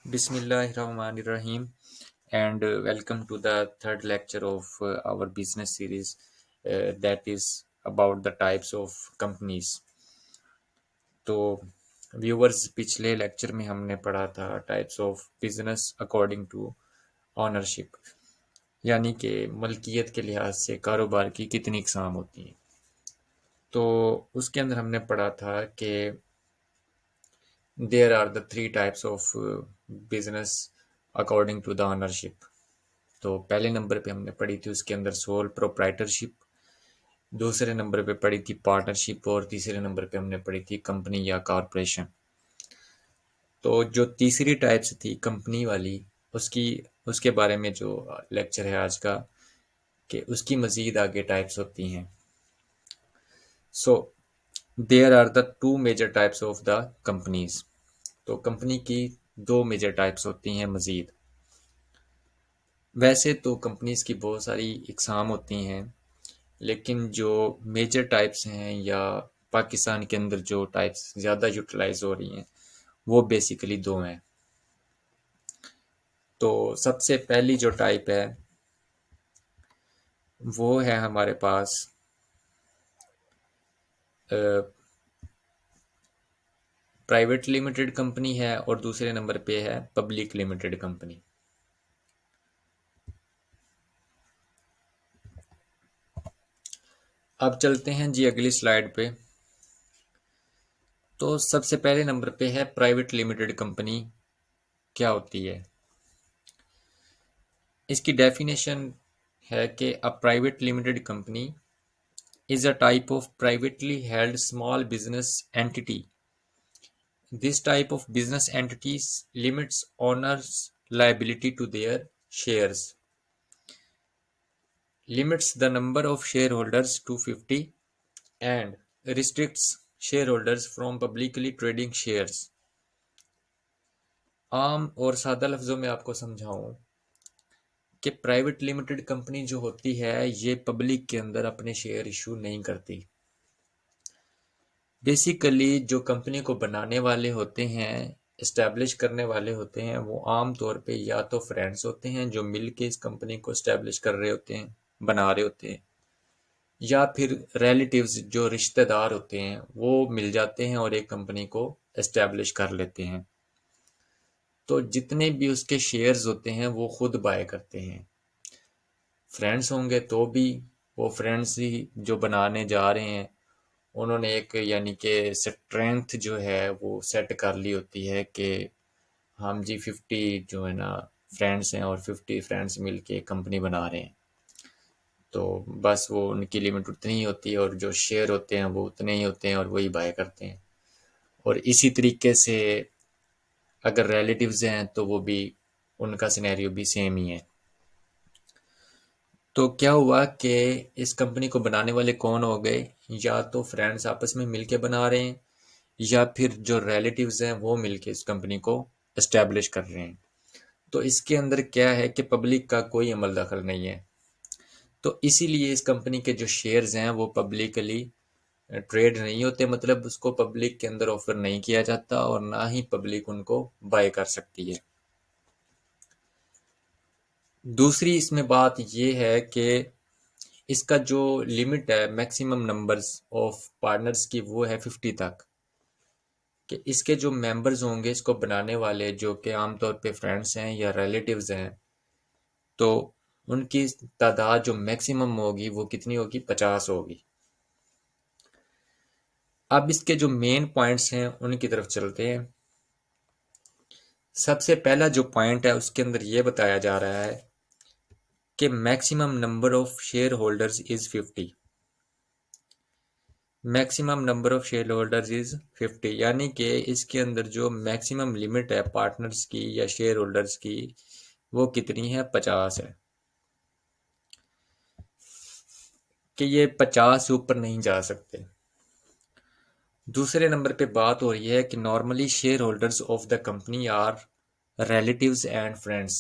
Bismillahirrahmanirrahim, and welcome to the third lecture of our business series that is about the types of companies. तो viewers, पिछले lecture में हमने पढ़ा था types of business according to ownership, यानी कि मलकियत के लिहाज से कारोबार की कितनी इकसाम होती हैं। तो उसके अंदर हमने पढ़ा था कि there are the three types of business according to the ownership. तो पहले नंबर पे हमने पढ़ी थी उसके अंदर सोल प्रोप्राइटरशिप, दूसरे नंबर पे पढ़ी थी पार्टनरशिप और तीसरे नंबर पे हमने पढ़ी थी कंपनी या कॉरपोरेशन। तो जो तीसरी टाइप्स थी कंपनी वाली, उसकी उसके बारे में जो लेक्चर है आज का, कि उसकी मज़ीद आगे टाइप्स होती हैं। So there are the two major types of the companies. तो कंपनी की दो मेजर टाइप्स होती हैं मज़ीद। वैसे तो कंपनीज की बहुत सारी इकसाम होती हैं, लेकिन जो मेजर टाइप्स हैं या पाकिस्तान के अंदर जो टाइप्स ज़्यादा यूटिलाइज हो रही हैं वो बेसिकली दो हैं। तो सबसे पहली जो टाइप है वो है हमारे पास प्राइवेट लिमिटेड कंपनी है और दूसरे नंबर पे है पब्लिक लिमिटेड कंपनी। अब चलते हैं जी अगली स्लाइड पे। तो सबसे पहले नंबर पे है प्राइवेट लिमिटेड कंपनी क्या होती है। इसकी डेफिनेशन है कि a private limited company is a type of privately held small business entity. This type of business entities limits owners' liability to their shares, limits the number of shareholders to 50, and restricts shareholders from publicly trading shares. आम और सादा लफ्जों में आपको समझाऊं कि private limited company जो होती है ये पब्लिक के अंदर अपने शेयर इशू नहीं करती। बेसिकली जो कंपनी को बनाने वाले होते हैं, इस्टेब्लिश करने वाले होते हैं, वो आम तौर पे या तो फ्रेंड्स होते हैं जो मिल के इस कंपनी को इस्टेब्लिश कर रहे होते हैं, बना रहे होते हैं, या फिर रिलेटिव्स जो रिश्तेदार होते हैं वो मिल जाते हैं और एक कंपनी को इस्टेब्लिश कर लेते हैं। तो जितने भी उसके शेयर्स होते हैं वो खुद बाय करते हैं। फ्रेंड्स होंगे तो भी वो फ्रेंड्स ही जो बनाने जा रहे हैं, उन्होंने एक यानी कि स्ट्रेंथ जो है वो सेट कर ली होती है कि हम जी 50 जो है ना फ्रेंड्स हैं और 50 फ्रेंड्स मिलके एक कंपनी बना रहे हैं। तो बस वो उनकी लिमिट उतनी ही होती है और जो शेयर होते हैं वो उतने ही होते हैं और वही बाय करते हैं। और इसी तरीके से अगर रिलेटिव्स हैं तो वो भी, उनका सिनेरियो भी सेम ही है। तो क्या हुआ कि इस कंपनी को बनाने वाले कौन हो गए, या तो फ्रेंड्स आपस में मिलके बना रहे हैं या फिर जो रिलेटिव्स हैं वो मिलके इस कंपनी को एस्टेब्लिश कर रहे हैं। तो इसके अंदर क्या है कि पब्लिक का कोई अमल दखल नहीं है। तो इसीलिए इस कंपनी के जो शेयर्स हैं वो पब्लिकली ट्रेड नहीं होते, मतलब उसको पब्लिक के अंदर ऑफर नहीं किया जाता और ना ही पब्लिक उनको बाय कर सकती है। दूसरी इसमें बात ये है कि इसका जो लिमिट है मैक्सिमम नंबर्स ऑफ पार्टनर्स की वो है 50 तक, कि इसके जो मेंबर्स होंगे इसको बनाने वाले जो कि आमतौर पे फ्रेंड्स हैं या रिलेटिव्स हैं, तो उनकी तादाद जो मैक्सिमम होगी वो कितनी होगी, 50 होगी। अब इसके जो मेन पॉइंट्स हैं उनकी तरफ चलते हैं। सबसे पहला जो पॉइंट है उसके अंदर ये बताया जा रहा है कि maximum number of share holders is 50। Maximum number of share holders is 50, यानी कि इसके अंदर जो मैक्सिमम लिमिट है पार्टनर्स की या शेयर होल्डर्स की वो कितनी है, 50 है, कि ये 50 से ऊपर नहीं जा सकते। दूसरे नंबर पे बात हो रही है कि normally share holders of the company are relatives and friends.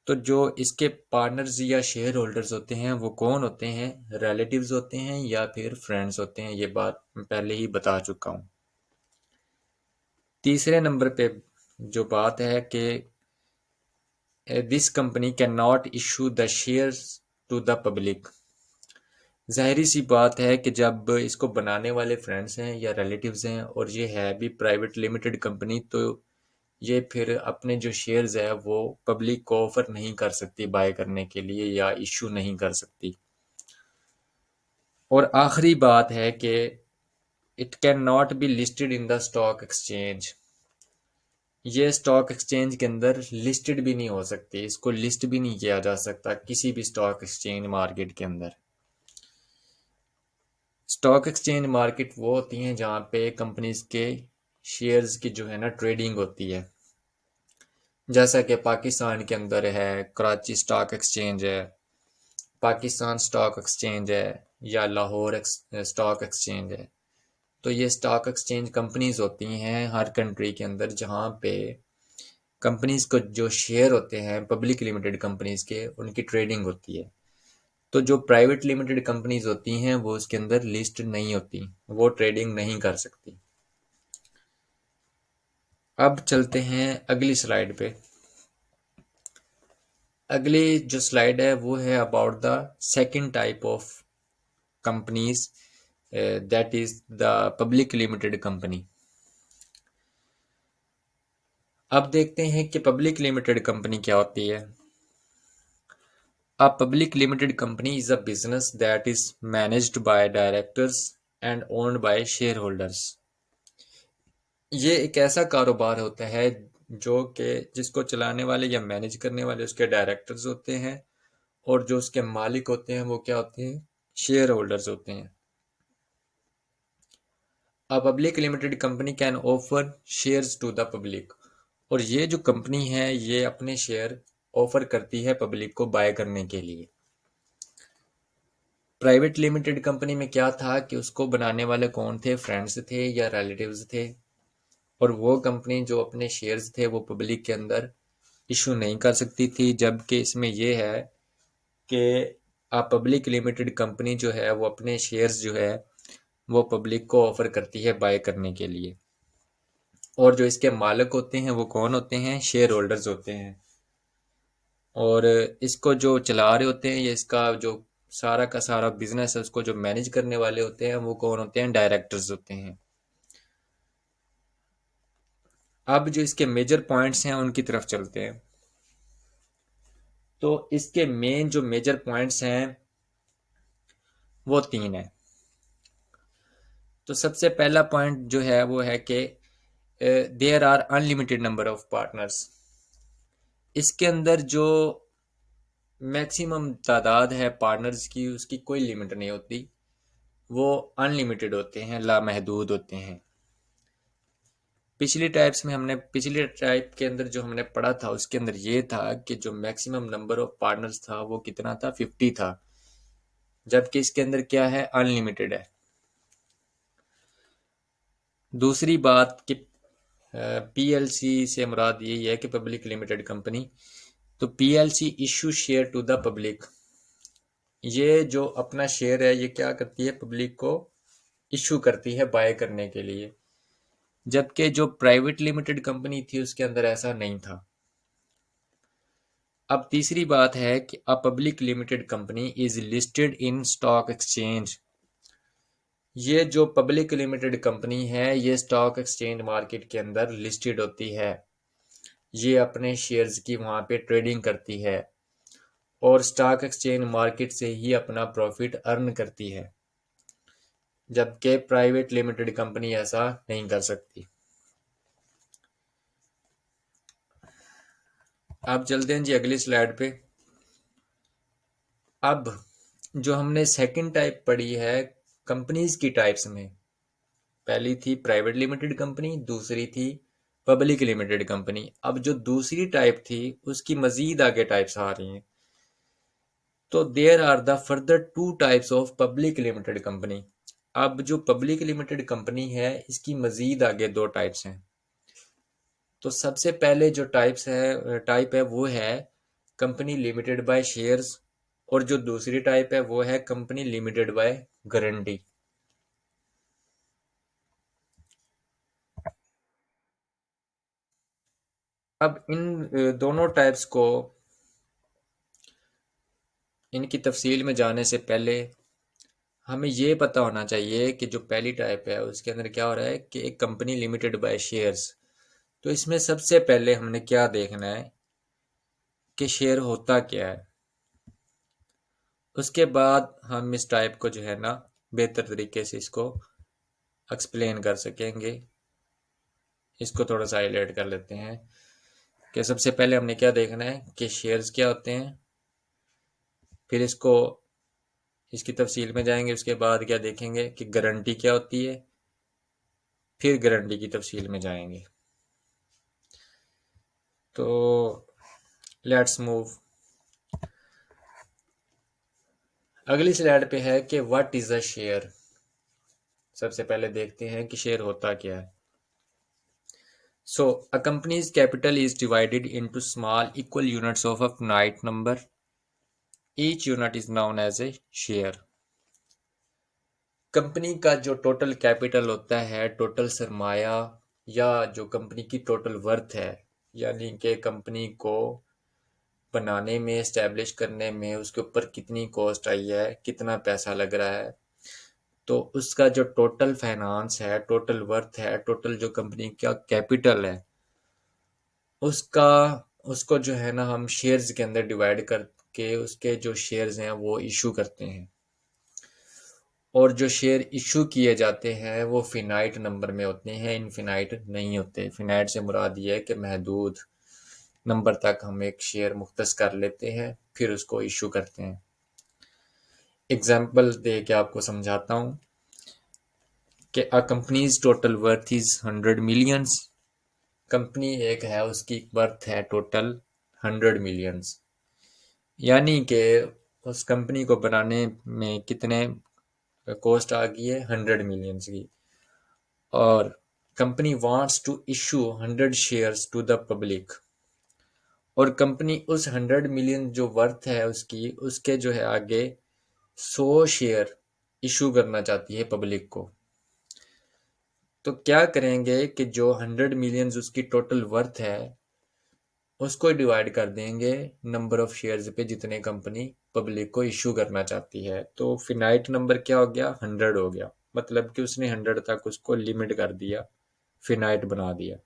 तो जो इसके पार्टनर्स या शेयर होल्डर्स होते हैं वो कौन होते हैं, रिलेटिव्स होते हैं या फिर फ्रेंड्स होते हैं, ये बात मैं पहले ही बता चुका हूँ। तीसरे नंबर पे जो बात है कि this company can not issue the shares to the public. ज़ाहिर सी बात है कि जब इसको बनाने वाले फ्रेंड्स हैं या रिलेटिव्स हैं और ये है भी प्राइवेट लिमिटेड कंपनी, तो ये फिर अपने जो शेयर्स है वो पब्लिक को ऑफर नहीं कर सकती बाय करने के लिए या इशू नहीं कर सकती। और आखिरी बात है कि it can not be listed in the stock exchange. ये स्टॉक एक्सचेंज के अंदर लिस्टेड भी नहीं हो सकती, इसको लिस्ट भी नहीं किया जा सकता किसी भी स्टॉक एक्सचेंज मार्केट के अंदर। स्टॉक एक्सचेंज मार्केट वो होती हैं जहाँ पे कंपनीज के शेयर्स की जो है ना ट्रेडिंग होती है। जैसा कि पाकिस्तान के अंदर है कराची स्टॉक एक्सचेंज है, पाकिस्तान स्टॉक एक्सचेंज है, या लाहौर स्टॉक एक्सचेंज है। तो ये स्टॉक एक्सचेंज कंपनीज होती हैं हर कंट्री के अंदर जहाँ पे कंपनीज को जो शेयर होते हैं पब्लिक लिमिटेड कंपनीज के, उनकी ट्रेडिंग होती है। तो जो प्राइवेट लिमिटेड कंपनीज होती हैं वो उसके अंदर लिस्ट नहीं होती, वो ट्रेडिंग नहीं कर सकती। अब चलते हैं अगली स्लाइड पे। अगली जो स्लाइड है वो है about the second type of companies, that is the public limited company. अब देखते हैं कि पब्लिक लिमिटेड कंपनी क्या होती है। A public limited company is a business that is managed by directors and owned by shareholders। ये एक ऐसा कारोबार होता है जो कि जिसको चलाने वाले या मैनेज करने वाले उसके डायरेक्टर्स होते हैं, और जो उसके मालिक होते हैं वो क्या होते हैं, शेयर होल्डर्स होते हैं। A public limited company can offer shares to the public। और ये जो कंपनी है ये अपने शेयर ऑफर करती है पब्लिक को बाय करने के लिए। प्राइवेट लिमिटेड कंपनी में क्या था कि उसको बनाने वाले कौन थे, फ्रेंड्स थे या रिलेटिव्स थे, और वो कंपनी जो अपने शेयर्स थे वो पब्लिक के अंदर इशू नहीं कर सकती थी। जबकि इसमें ये है कि पब्लिक लिमिटेड कंपनी जो है वो अपने शेयर्स जो है वो पब्लिक को ऑफर करती है बाय करने के लिए, और जो इसके मालिक होते हैं वो कौन होते हैं, शेयर होल्डर्स होते हैं। और इसको जो चला रहे होते हैं, ये इसका जो सारा का सारा बिजनेस है उसको जो मैनेज करने वाले होते हैं वो कौन होते हैं, डायरेक्टर्स होते हैं। अब जो इसके मेजर पॉइंट्स हैं उनकी तरफ चलते हैं। तो इसके मेन जो मेजर पॉइंट्स हैं वो तीन है। तो सबसे पहला पॉइंट जो है वो है कि there are unlimited number of partners. इसके अंदर जो मैक्सिमम तादाद है पार्टनर्स की उसकी कोई लिमिट नहीं होती, वो अनलिमिटेड होते हैं, लामहदूद होते हैं। पिछली टाइप के अंदर जो हमने पढ़ा था उसके अंदर ये था कि जो मैक्सिमम नंबर ऑफ पार्टनर्स था वो कितना था, 50 था। जबकि इसके अंदर क्या है, अनलिमिटेड है। दूसरी बात कि पीएलसी से मुराद यही है कि पब्लिक लिमिटेड कंपनी। तो PLC issue share to the public. ये जो अपना शेयर है ये क्या करती है, पब्लिक को इशू करती है बाय करने के लिए। जबकि जो प्राइवेट लिमिटेड कंपनी थी उसके अंदर ऐसा नहीं था। अब तीसरी बात है कि a public limited company is listed in stock exchange. ये जो पब्लिक लिमिटेड कंपनी है ये स्टॉक एक्सचेंज मार्केट के अंदर लिस्टेड होती है। ये अपने शेयर्स की वहां पे ट्रेडिंग करती है और स्टॉक एक्सचेंज मार्केट से ही अपना प्रॉफिट अर्न करती है। जबकि प्राइवेट लिमिटेड कंपनी ऐसा नहीं कर सकती। अब चलते हैं जी अगली स्लाइड पे। अब जो हमने सेकंड टाइप पढ़ी है कंपनीज की टाइप्स में, पहली थी प्राइवेट लिमिटेड कंपनी, दूसरी थी पब्लिक लिमिटेड कंपनी। अब जो दूसरी टाइप थी उसकी मजीद आगे टाइप्स आ रही हैं। तो there are the further two types of public limited company. अब जो पब्लिक लिमिटेड कंपनी है इसकी मजीद आगे दो टाइप्स हैं। तो सबसे पहले जो टाइप है वो है कंपनी लिमिटेड बाय शेयर्स, और जो दूसरी टाइप है वो है कंपनी लिमिटेड बाय गारंटी। अब इन दोनों टाइप्स को, इनकी तफसील में जाने से पहले हमें ये पता होना चाहिए कि जो पहली टाइप है उसके अंदर क्या हो रहा है कि एक कंपनी लिमिटेड बाय शेयर्स। तो इसमें सबसे पहले हमने क्या देखना है कि शेयर होता क्या है। उसके बाद हम इस टाइप को जो है ना बेहतर तरीके से इसको एक्सप्लेन कर सकेंगे। इसको थोड़ा सा हाईलाइट कर लेते हैं कि सबसे पहले हमने क्या देखना है कि शेयर्स क्या होते हैं, फिर इसकी तफसील में जाएंगे। उसके बाद क्या देखेंगे कि गारंटी क्या होती है, फिर गारंटी की तफसील में जाएंगे। तो लेट्स मूव। अगली स्लाइड पे है कि व्हाट इज अ शेयर। सबसे पहले देखते हैं कि शेयर होता क्या है। So a company's capital is divided into small equal units of a finite number. Each unit is known as a share. Company का जो टोटल कैपिटल होता है, टोटल सरमाया, या जो कंपनी की टोटल वर्थ है, यानी कि कंपनी को बनाने में, इस्टेब्लिश करने में उसके ऊपर कितनी कॉस्ट आई है, कितना पैसा लग रहा है, तो उसका जो टोटल फाइनेंस है, टोटल वर्थ है, टोटल जो कंपनी का कैपिटल है, उसका उसको जो है ना हम शेयर्स के अंदर डिवाइड करके उसके जो शेयर्स हैं वो इशू करते हैं। और जो शेयर इशू किए जाते हैं वो फिनाइट नंबर में होते हैं, इनफिनाइट नहीं होते। फिनाइट से मुराद ये है कि महदूद नंबर तक हम एक शेयर मुख्तस कर लेते हैं, फिर उसको इशू करते हैं। एग्जाम्पल दे के आपको समझाता हूँ कि a company's total worth is 100 millions. Company एक है, उसकी वर्थ है टोटल 100 मिलियंस, यानी कि उस कंपनी को बनाने में कितने कॉस्ट आ गई है, 100 मिलियंस की। और company wants to issue 100 shares to the public. और कंपनी उस 100 मिलियन जो वर्थ है उसकी, उसके जो है आगे 100 शेयर इशू करना चाहती है पब्लिक को। तो क्या करेंगे कि जो 100 मिलियंस उसकी टोटल वर्थ है उसको डिवाइड कर देंगे नंबर ऑफ शेयर्स पे जितने कंपनी पब्लिक को इशू करना चाहती है। तो फिनाइट नंबर क्या हो गया, 100 हो गया। मतलब कि उसने 100 तक उसको लिमिट कर दिया, फिनाइट बना दिया।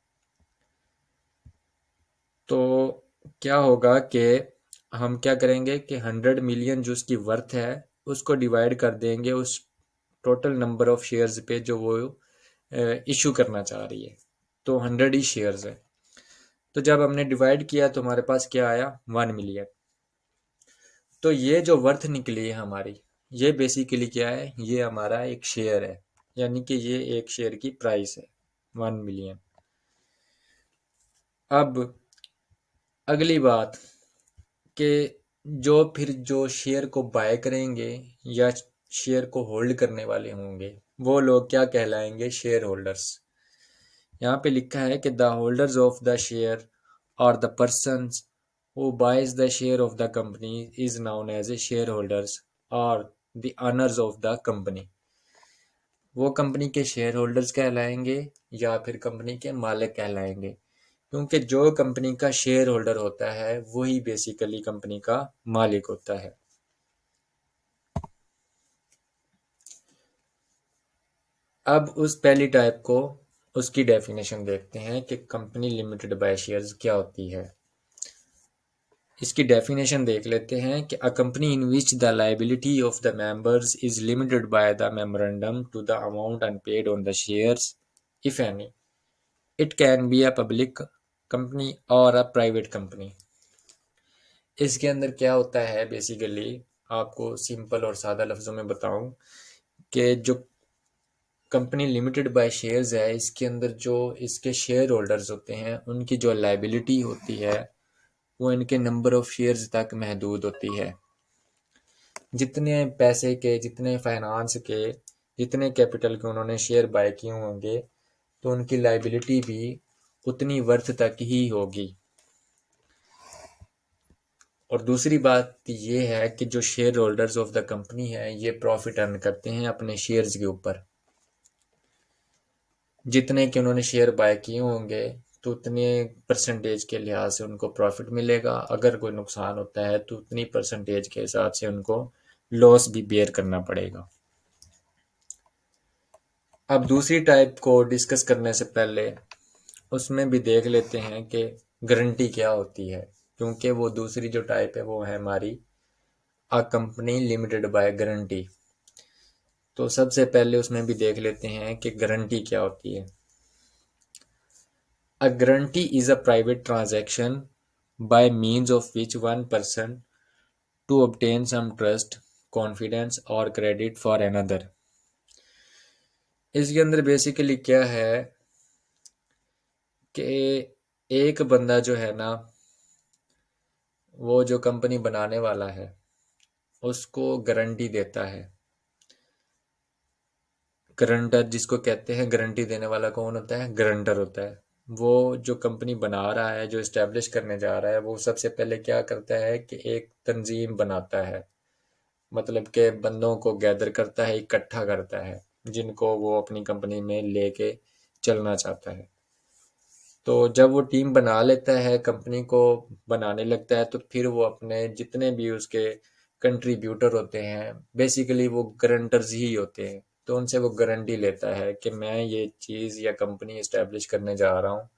तो क्या होगा कि हम क्या करेंगे कि 100 मिलियन जो उसकी वर्थ है उसको डिवाइड कर देंगे उस टोटल नंबर ऑफ शेयर्स पे जो वो इशू करना चाह रही है। तो 100 ही शेयर्स है। तो जब हमने डिवाइड किया तो हमारे पास क्या आया, 1 मिलियन। तो ये जो वर्थ निकली है हमारी, ये बेसिकली क्या है, ये हमारा एक शेयर है, यानी कि ये एक शेयर की प्राइस है, 1 मिलियन। अब अगली बात कि जो शेयर को बाय करेंगे या शेयर को होल्ड करने वाले होंगे वो लोग क्या कहलाएंगे, शेयर होल्डर्स। यहाँ पे लिखा है कि the holders of the share और the persons who buys the share of the company is known as a share holders और the owners of the company. वो कंपनी के शेयर होल्डर्स कहलाएंगे या फिर कंपनी के मालिक कहलाएंगे, क्योंकि जो कंपनी का शेयर होल्डर होता है वही बेसिकली कंपनी का मालिक होता है। अब उस पहली टाइप को, उसकी डेफिनेशन देखते हैं कि कंपनी लिमिटेड बाय शेयर्स क्या होती है। इसकी डेफिनेशन देख लेते हैं कि a company in which the liability of the members is limited by the memorandum to the amount unpaid on the shares if any. It can be a public company और a private company. इसके अंदर क्या होता है basically, आपको simple और सादा लफ्जों में बताऊं कि जो कंपनी लिमिटेड बाय शेयर्स है, इसके अंदर जो इसके शेयर होल्डर्स होते हैं उनकी जो लायबिलिटी होती है वो इनके नंबर ऑफ शेयर्स तक महदूद होती है। जितने पैसे के, जितने फाइनेंस के, जितने कैपिटल के उन्होंने शेयर बाय किए होंगे तो उनकी लायबिलिटी भी उतनी वर्थ तक ही होगी। और दूसरी बात ये है कि जो share holders of the company है ये प्रॉफिट अर्न करते हैं अपने शेयर्स के ऊपर। जितने के उन्होंने शेयर बाय किए होंगे तो उतने परसेंटेज के लिहाज से उनको प्रॉफिट मिलेगा, अगर कोई नुकसान होता है तो उतनी परसेंटेज के हिसाब से उनको लॉस भी बेयर करना पड़ेगा। अब दूसरी टाइप को डिस्कस करने से पहले उसमें भी देख लेते हैं कि गारंटी क्या होती है, क्योंकि वो दूसरी जो टाइप है वो है हमारी अ कंपनी लिमिटेड बाय गारंटी। तो सबसे पहले उसमें भी देख लेते हैं कि गारंटी क्या होती है। A guarantee is a private transaction by means of which one person to obtain some trust, confidence or credit for another। इसके अंदर बेसिकली क्या है कि एक बंदा जो है ना, वो जो कंपनी बनाने वाला है उसको गारंटी देता है। गारंटर जिसको कहते हैं, गारंटी देने वाला कौन होता है? गारंटर होता है। वो जो कंपनी बना रहा है, जो इस्टेब्लिश करने जा रहा है, वो सबसे पहले क्या करता है कि एक तंजीम बनाता है, मतलब के बंदों को गैदर करता है, इकट्ठा करता है, जिनको वो अपनी कंपनी में लेके चलना चाहता है। तो जब वो टीम बना लेता है, कंपनी को बनाने लगता है, तो फिर वो अपने जितने भी उसके कंट्रीब्यूटर होते हैं, बेसिकली वो गारंटर्स ही होते हैं, तो उनसे वो गारंटी लेता है कि मैं ये चीज़ या कंपनी इस्टेब्लिश करने जा रहा हूँ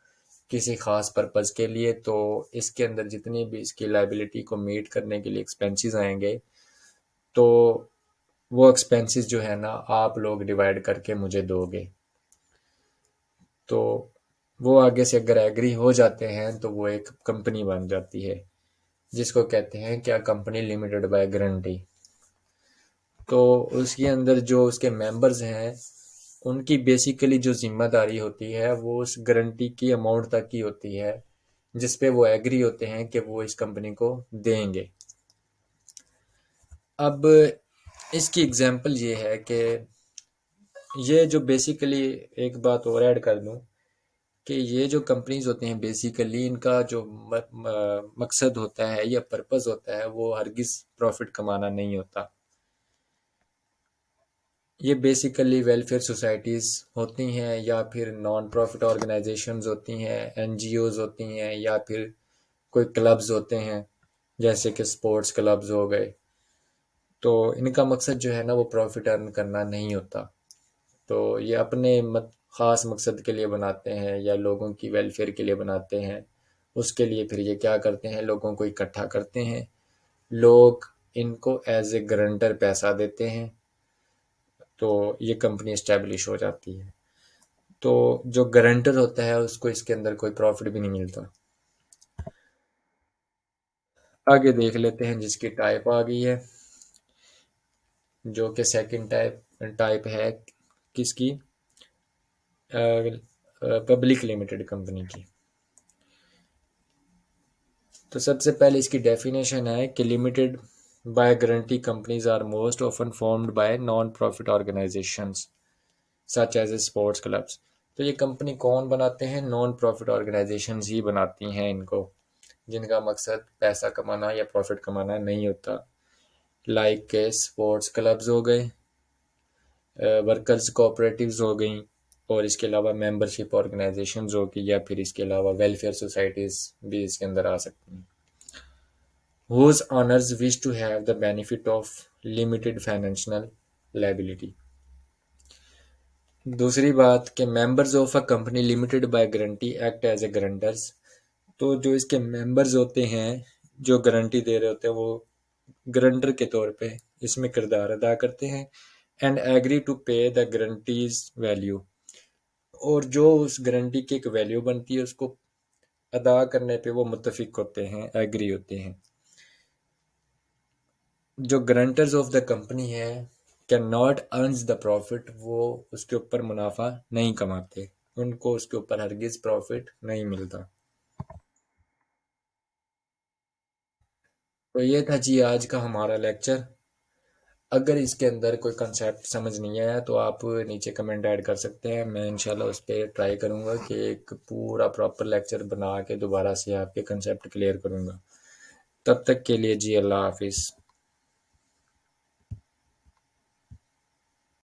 किसी खास पर्पज़ के लिए, तो इसके अंदर जितनी भी इसकी लाइबिलिटी को मीट करने के लिए एक्सपेंसेस आएंगे, तो वो एक्सपेंसेस जो है ना आप लोग डिवाइड करके मुझे दोगे। तो वो आगे से अगर एग्री हो जाते हैं तो वो एक कंपनी बन जाती है, जिसको कहते हैं क्या, कंपनी लिमिटेड बाय गारंटी। तो उसके अंदर जो उसके मेंबर्स हैं, उनकी बेसिकली जो जिम्मेदारी होती है वो उस गारंटी की अमाउंट तक की होती है जिस पे वो एग्री होते हैं कि वो इस कंपनी को देंगे। अब इसकी एग्जांपल ये है कि ये जो बेसिकली, एक बात और ऐड कर दूं कि ये जो कंपनीज होती हैं, बेसिकली इनका जो मकसद होता है या पर्पस होता है वो हरगिज प्रॉफिट कमाना नहीं होता। ये बेसिकली वेलफेयर सोसाइटीज़ होती हैं, या फिर नॉन प्रॉफिट ऑर्गेनाइजेशंस होती हैं, एनजीओज होती हैं, या फिर कोई क्लब्स होते हैं जैसे कि स्पोर्ट्स क्लब्स हो गए। तो इनका मकसद जो है ना वो प्रॉफिट अर्न करना नहीं होता। तो ये अपने ख़ास मकसद के लिए बनाते हैं या लोगों की वेलफेयर के लिए बनाते हैं। उसके लिए फिर ये क्या करते हैं, लोगों को इकट्ठा करते हैं, लोग इनको एज ए गारंटर पैसा देते हैं, तो ये कंपनी इस्टेब्लिश हो जाती है। तो जो गारंटर होता है उसको इसके अंदर कोई प्रॉफिट भी नहीं मिलता। आगे देख लेते हैं जिसकी टाइप आ गई है, जो कि सेकंड टाइप है किसकी, पब्लिक लिमिटेड कंपनी की। तो सबसे पहले इसकी डेफिनेशन है कि limited by guarantee companies are most often formed by non profit organisations such as sports clubs. तो ये कंपनी कौन बनाते हैं? नॉन प्रॉफिट ऑर्गेनाइजेशंस ही बनाती हैं इनको, जिनका मकसद पैसा कमाना या प्रॉफिट कमाना नहीं होता। लाइक के स्पोर्ट्स क्लब्स हो गए, वर्कर्स कोऑपरेटिव्स हो गई, और इसके अलावा मेंबरशिप ऑर्गेनाइजेशंस हो गई, या फिर इसके अलावा वेलफेयर सोसाइटीज़ भी इसके अंदर आ सकती हैं। Whose owners wish to have the benefit of limited financial liability। दूसरी बात कि members of a company limited by guarantee act as a guarantors. तो जो इसके मेंबर्स होते हैं, जो गारंटी दे रहे होते हैं, वो गारंटर के तौर पे इसमें किरदार अदा करते हैं। एंड एग्री टू पे द गारंटीज वैल्यू। और जो उस गारंटी की एक वैल्यू बनती है उसको अदा करने पे वो मुत्तफिक होते हैं, एग्री होते हैं। जो गारंटर्स ऑफ द कंपनी है can not earns the profit, वो उसके ऊपर मुनाफा नहीं कमाते, उनको उसके ऊपर हरगिज प्रॉफिट नहीं मिलता। तो ये था जी आज का हमारा लेक्चर। अगर इसके अंदर कोई कंसेप्ट समझ नहीं आया तो आप नीचे कमेंट ऐड कर सकते हैं, मैं इंशाल्लाह उस पर ट्राई करूँगा कि एक पूरा प्रॉपर लेक्चर बना के दोबारा से आपके कंसेप्ट क्लियर करूँगा। तब तक के लिए जी अल्लाह हाफिज़।